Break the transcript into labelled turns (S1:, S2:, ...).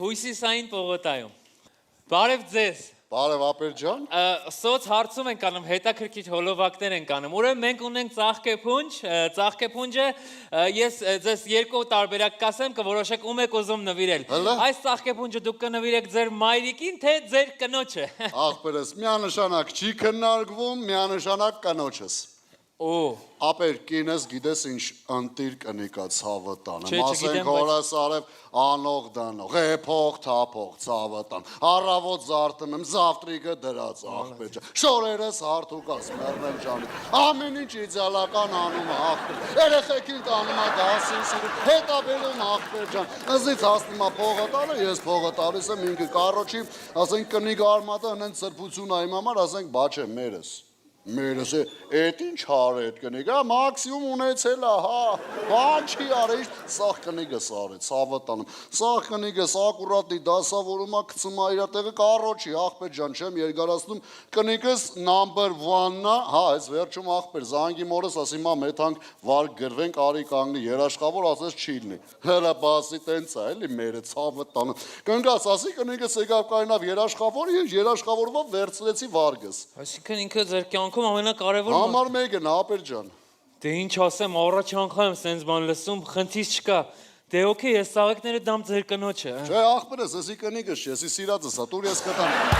S1: Հույսիսային պողոտայում։ Բարև ձեզ։
S2: Բարև ապեր ջան։
S1: Սոց հարցում ենք անում, հետաքրքիր հոլովակներ ենք անում։ Ուրեմն մենք ունենք ծաղկեփունջը, ես ձեզ երկու տարբերակ կասեմ, կորոշեք ում եք ուզում նվիրել։ Այս ծաղկեփունջը դուք կնվիրեք ձեր մայրիկին, թե ձեր կնոջը։
S2: Ախպերս, միանշանակ չի քննարկվում, միանշանակ կնոջս։ Ապեր կինս գիտես ինչ ընտիր կնիկա ցավը տանը, մասենք հորս արև անող դանող, էփող թափող ցավը տան, առավոտ զարթնում, զավտրիկը դրած ախպեր ջան, շորերս հարթուկած մեռնել ջանի, ամեն ինչ իդեալական անում ախպեր, երեխեքին տանում դասին սիրում, հետաբերում ախպեր ջան, ըզից հասնում փողը տալը, ես փողը տալիս եմ ինքը կարոջի, ասենք կնիկ արմատը հենց սրբություն այմ համար, ասենք բաչ է մերս Մերս է, էդ ինչ հարը էդ կնիկը, մաքսիմում ունեցել է, բան չի արել, սաղ կնիկս արեց, ցավը տանում, սաղ կնիկս ակուրատնի դասավորում է, գցում է իր տեղը, կարոջի, ախպեր ջան, չեմ երկարացնում, կնիկս number 1-ն է, այս վերջում ախպեր, զանգի մորս, ասի մա մեթանք վար գրվենք, արի կանգնի, երաշխավոր, ասես չի լինի, հելա բասի տենց է, էլի մերը, ցավը տանում, կնկաս, ասի կնիկս եկավ կայնավ երաշխավոր, ես երաշխավորով վերցրեցի վարգս։
S1: Այսինքն ինքը ձեր կյանքում ամենակարևորը
S2: Համար մեկն է, ապեր ջան։
S1: Դե ինչ ասեմ, առաջ անգամ եմ սենց բան լսում, խնդիր չկա։ Դե օքեյ, ես ծաղիկները դամ ձեր կնոջը։
S2: Չէ, ախպերս, եսի կնիկս չի, եսի սիրածս, տուր ես կտամ։